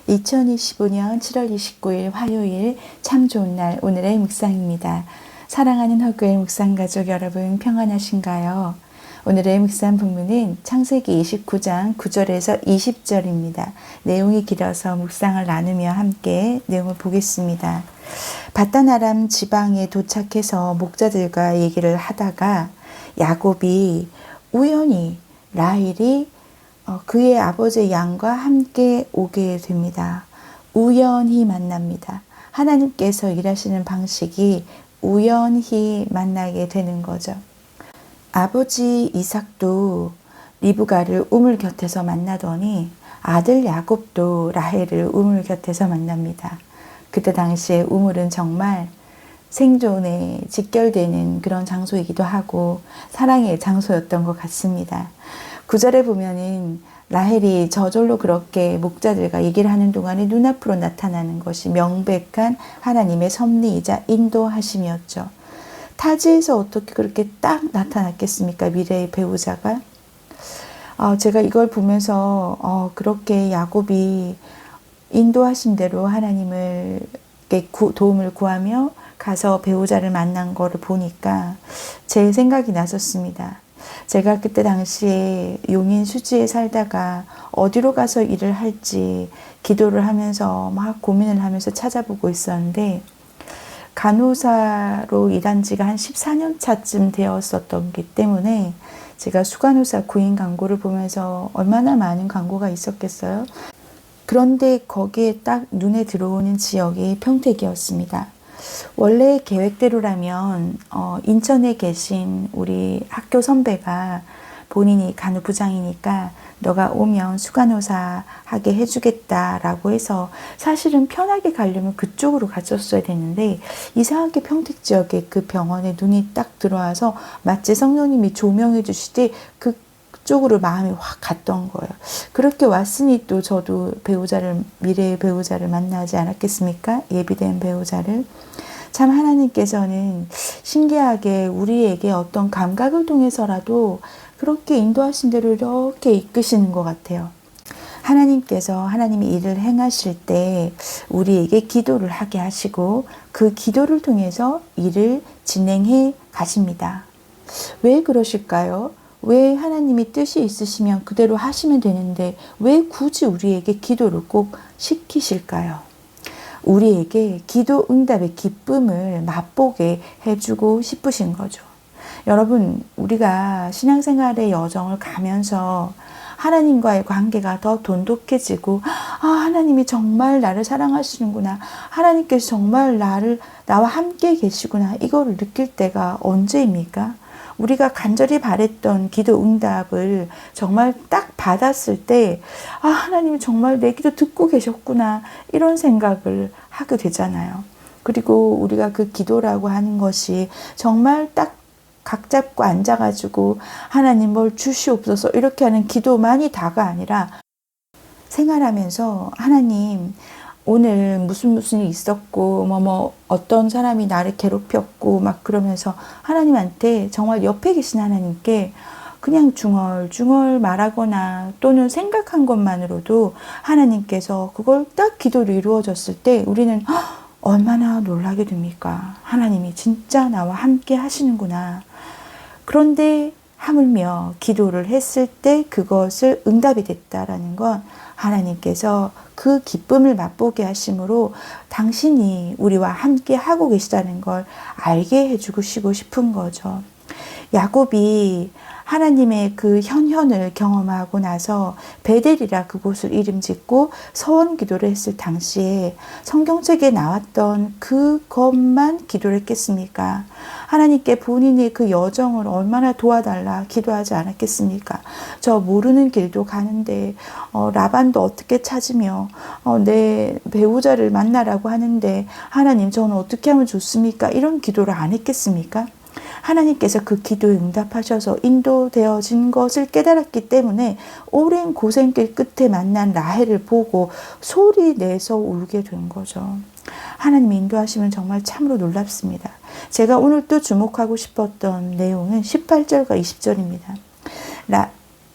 2025년 7월 29일 화요일 참 좋은 날 오늘의 묵상입니다. 사랑하는 허그의 묵상가족 여러분 평안하신가요? 오늘의 묵상 본문은 창세기 29장 9절에서 20절입니다. 내용이 길어서 묵상을 나누며 함께 내용을 보겠습니다. 바단 아람 지방에 도착해서 목자들과 얘기를 하다가 야곱이 우연히 라헬이 그의 아버지 양과 함께 오게 됩니다. 우연히 만납니다. 하나님께서 일하시는 방식이 우연히 만나게 되는 거죠. 아버지 이삭도 리브가를 우물 곁에서 만나더니 아들 야곱도 라헬을 우물 곁에서 만납니다. 그때 당시에 우물은 정말 생존에 직결되는 그런 장소이기도 하고 사랑의 장소였던 것 같습니다. 9절에 보면은 라헬이 저절로 그렇게 목자들과 얘기를 하는 동안에 눈앞으로 나타나는 것이 명백한 하나님의 섭리이자 인도하심이었죠. 타지에서 어떻게 그렇게 딱 나타났겠습니까? 미래의 배우자가. 제가 이걸 보면서 그렇게 야곱이 인도하신 대로 하나님을 도움을 구하며 가서 배우자를 만난 거를 보니까 제 생각이 났었습니다. 제가 그때 당시에 용인 수지에 살다가 어디로 가서 일을 할지 기도를 하면서 막 고민을 하면서 찾아보고 있었는데 간호사로 일한 지가 한 14년 차쯤 되었었기 때문에 제가 수간호사 구인 광고를 보면서 얼마나 많은 광고가 있었겠어요. 그런데 거기에 딱 눈에 들어오는 지역이 평택이었습니다. 원래 계획대로라면 인천에 계신 우리 학교 선배가 본인이 간호부장이니까 너가 오면 수간호사 하게 해주겠다라고 해서 사실은 편하게 가려면 그쪽으로 갔었어야 됐는데 이상하게 평택 지역에 그 병원에 눈이 딱 들어와서 마치 성령님이 조명해 주시되 그쪽으로 마음이 확 갔던 거예요. 그렇게 왔으니 또 저도 미래의 배우자를 만나지 않았겠습니까? 예비된 배우자를. 참 하나님께서는 신기하게 우리에게 어떤 감각을 통해서라도 그렇게 인도하신 대로 이렇게 이끄시는 것 같아요. 하나님께서 하나님이 일을 행하실 때 우리에게 기도를 하게 하시고 그 기도를 통해서 일을 진행해 가십니다. 왜 그러실까요? 왜 하나님이 뜻이 있으시면 그대로 하시면 되는데 왜 굳이 우리에게 기도를 꼭 시키실까요? 우리에게 기도 응답의 기쁨을 맛보게 해주고 싶으신 거죠. 여러분, 우리가 신앙생활의 여정을 가면서 하나님과의 관계가 더 돈독해지고 하나님이 정말 나를 사랑하시는구나. 하나님께서 정말 나와 함께 계시구나. 이거를 느낄 때가 언제입니까? 우리가 간절히 바랬던 기도 응답을 정말 딱 받았을 때 하나님이 정말 내 기도 듣고 계셨구나 이런 생각을 하게 되잖아요. 그리고 우리가 그 기도라고 하는 것이 정말 딱 각 잡고 앉아가지고 하나님 뭘 주시옵소서 이렇게 하는 기도만이 다가 아니라 생활하면서 하나님 오늘 무슨 일이 있었고 어떤 사람이 나를 괴롭혔고 막 그러면서 하나님한테 정말 옆에 계신 하나님께 그냥 중얼중얼 말하거나 또는 생각한 것만으로도 하나님께서 그걸 딱 기도로 이루어졌을 때 우리는 얼마나 놀라게 됩니까? 하나님이 진짜 나와 함께 하시는구나. 그런데 하물며 기도를 했을 때 그것을 응답이 됐다라는 건 하나님께서 그 기쁨을 맛보게 하심으로 당신이 우리와 함께 하고 계시다는 걸 알게 해주고 싶은 거죠. 야곱이 하나님의 그 현현을 경험하고 나서 베델이라 그곳을 이름 짓고 서원 기도를 했을 당시에 성경책에 나왔던 그것만 기도를 했겠습니까? 하나님께 본인의 그 여정을 얼마나 도와달라 기도하지 않았겠습니까? 저 모르는 길도 가는데 라반도 어떻게 찾으며 내 배우자를 만나라고 하는데 하나님 저는 어떻게 하면 좋습니까? 이런 기도를 안 했겠습니까? 하나님께서 그 기도에 응답하셔서 인도되어진 것을 깨달았기 때문에 오랜 고생길 끝에 만난 라헬을 보고 소리 내서 울게 된 거죠. 하나님 인도하시면 정말 참으로 놀랍습니다. 제가 오늘 또 주목하고 싶었던 내용은 18절과 20절입니다.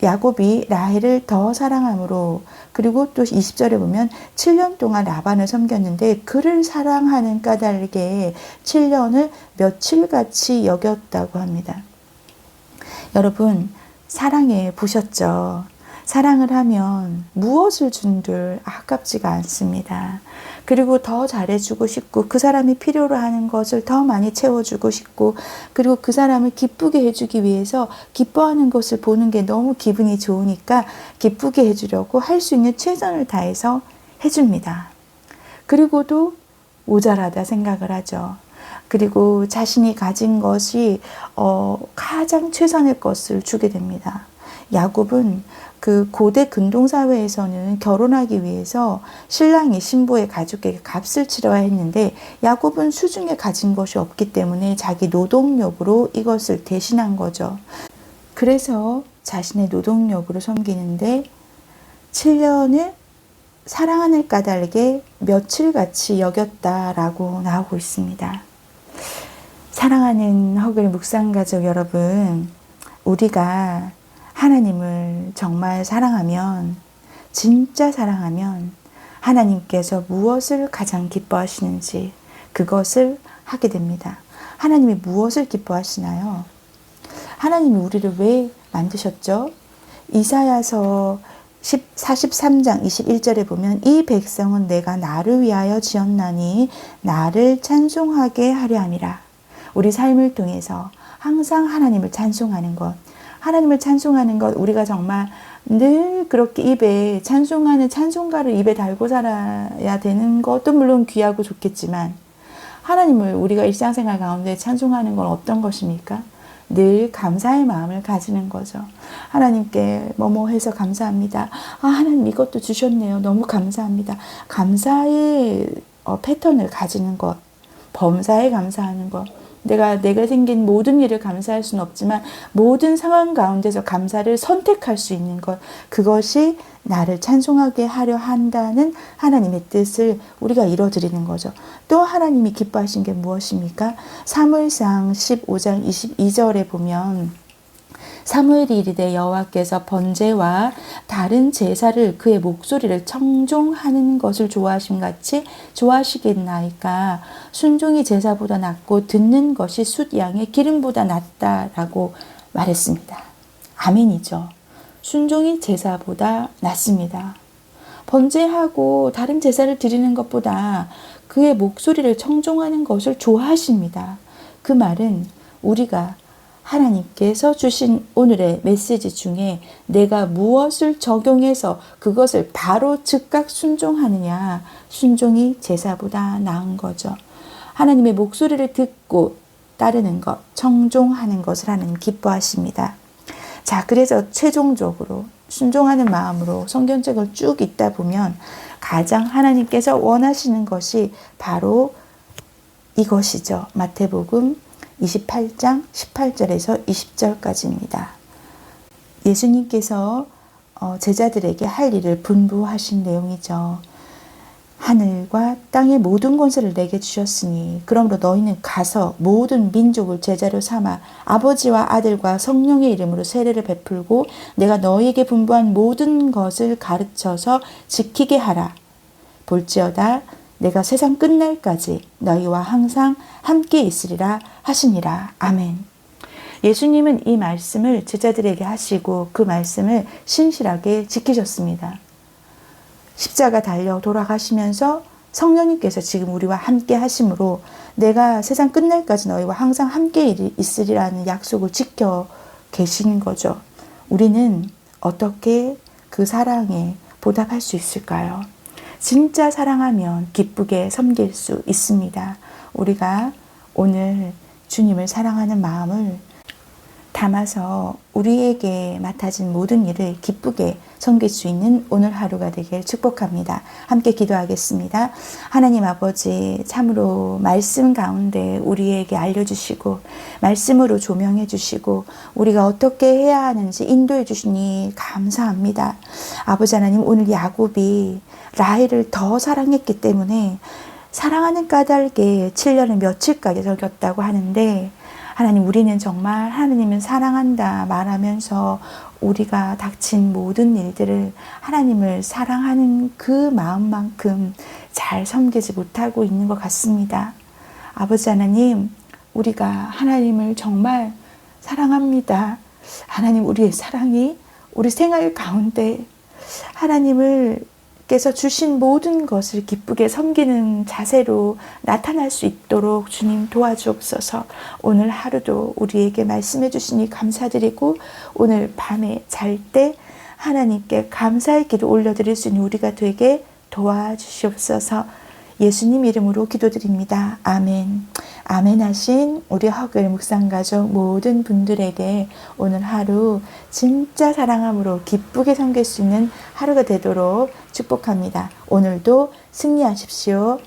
야곱이 라헬을 더 사랑함으로, 그리고 또 20절에 보면 7년 동안 라반을 섬겼는데 그를 사랑하는 까닭에 7년을 며칠같이 여겼다고 합니다. 여러분, 사랑해 보셨죠? 사랑을 하면 무엇을 준들 아깝지가 않습니다. 그리고 더 잘해주고 싶고, 그 사람이 필요로 하는 것을 더 많이 채워주고 싶고, 그리고 그 사람을 기쁘게 해주기 위해서 기뻐하는 것을 보는 게 너무 기분이 좋으니까 기쁘게 해주려고 할 수 있는 최선을 다해서 해줍니다. 그리고도 모자라다 생각을 하죠. 그리고 자신이 가진 것이 가장 최선의 것을 주게 됩니다. 야곱은 그 고대 근동사회에서는 결혼하기 위해서 신랑이 신부의 가족에게 값을 치러야 했는데, 야곱은 수중에 가진 것이 없기 때문에 자기 노동력으로 이것을 대신한 거죠. 그래서 자신의 노동력으로 섬기는데 7년을 사랑하는 까닭에 며칠같이 여겼다라고 나오고 있습니다. 사랑하는 허글 묵상가족 여러분, 우리가 하나님을 정말 사랑하면, 진짜 사랑하면 하나님께서 무엇을 가장 기뻐하시는지 그것을 하게 됩니다. 하나님이 무엇을 기뻐하시나요? 하나님이 우리를 왜 만드셨죠? 이사야서 43장 21절에 보면 이 백성은 내가 나를 위하여 지었나니 나를 찬송하게 하려 함이라. 우리 삶을 통해서 항상 하나님을 찬송하는 것, 하나님을 찬송하는 것, 우리가 정말 늘 그렇게 입에 찬송하는 찬송가를 입에 달고 살아야 되는 것도 물론 귀하고 좋겠지만, 하나님을 우리가 일상생활 가운데 찬송하는 건 어떤 것입니까? 늘 감사의 마음을 가지는 거죠. 하나님께 뭐뭐 해서 감사합니다. 하나님 이것도 주셨네요. 너무 감사합니다. 감사의 패턴을 가지는 것, 범사에 감사하는 것. 내가 생긴 모든 일을 감사할 수는 없지만 모든 상황 가운데서 감사를 선택할 수 있는 것, 그것이 나를 찬송하게 하려 한다는 하나님의 뜻을 우리가 이뤄드리는 거죠. 또 하나님이 기뻐하신 게 무엇입니까? 사무엘상 15장 22절에 보면 사무엘이 이르되 여호와께서 번제와 다른 제사를 그의 목소리를 청종하는 것을 좋아하심 같이 좋아하시겠나이까. 순종이 제사보다 낫고 듣는 것이 숫 양의 기름보다 낫다라고 말했습니다. 아멘이죠. 순종이 제사보다 낫습니다. 번제하고 다른 제사를 드리는 것보다 그의 목소리를 청종하는 것을 좋아하십니다. 그 말은 우리가 하나님께서 주신 오늘의 메시지 중에 내가 무엇을 적용해서 그것을 바로 즉각 순종하느냐, 순종이 제사보다 나은 거죠. 하나님의 목소리를 듣고 따르는 것, 청종하는 것을 하나님 기뻐하십니다. 자, 그래서 최종적으로 순종하는 마음으로 성경책을 쭉 읽다 보면 가장 하나님께서 원하시는 것이 바로 이것이죠. 마태복음 28장 18절에서 20절까지입니다. 예수님께서 제자들에게 할 일을 분부하신 내용이죠. 하늘과 땅의 모든 권세를 내게 주셨으니 그러므로 너희는 가서 모든 민족을 제자로 삼아 아버지와 아들과 성령의 이름으로 세례를 베풀고 내가 너희에게 분부한 모든 것을 가르쳐서 지키게 하라. 볼지어다 내가 세상 끝날까지 너희와 항상 함께 있으리라 하시니라. 아멘. 예수님은 이 말씀을 제자들에게 하시고 그 말씀을 신실하게 지키셨습니다. 십자가 달려 돌아가시면서 성령님께서 지금 우리와 함께 하심으로 내가 세상 끝날까지 너희와 항상 함께 있으리라는 약속을 지켜 계신 거죠. 우리는 어떻게 그 사랑에 보답할 수 있을까요? 진짜 사랑하면 기쁘게 섬길 수 있습니다. 우리가 오늘 주님을 사랑하는 마음을 담아서 우리에게 맡아진 모든 일을 기쁘게 섬길 수 있는 오늘 하루가 되길 축복합니다. 함께 기도하겠습니다. 하나님 아버지, 참으로 말씀 가운데 우리에게 알려주시고 말씀으로 조명해 주시고 우리가 어떻게 해야 하는지 인도해 주시니 감사합니다. 아버지 하나님, 오늘 야곱이 라헬을 더 사랑했기 때문에 사랑하는 까닭에 7년을 며칠까지 적였다고 하는데, 하나님, 우리는 정말 하나님은 사랑한다 말하면서 우리가 닥친 모든 일들을 하나님을 사랑하는 그 마음만큼 잘 섬기지 못하고 있는 것 같습니다. 아버지 하나님, 우리가 하나님을 정말 사랑합니다. 하나님, 우리의 사랑이 우리 생활 가운데 하나님께서 주신 모든 것을 기쁘게 섬기는 자세로 나타날 수 있도록 주님 도와주옵소서. 오늘 하루도 우리에게 말씀해 주시니 감사드리고 오늘 밤에 잘 때 하나님께 감사의 기도 올려드릴 수 있는 우리가 되게 도와주시옵소서. 예수님 이름으로 기도드립니다. 아멘. 아멘 하신 우리 허글 묵상가족 모든 분들에게 오늘 하루 진짜 사랑함으로 기쁘게 섬길 수 있는 하루가 되도록 축복합니다. 오늘도 승리하십시오.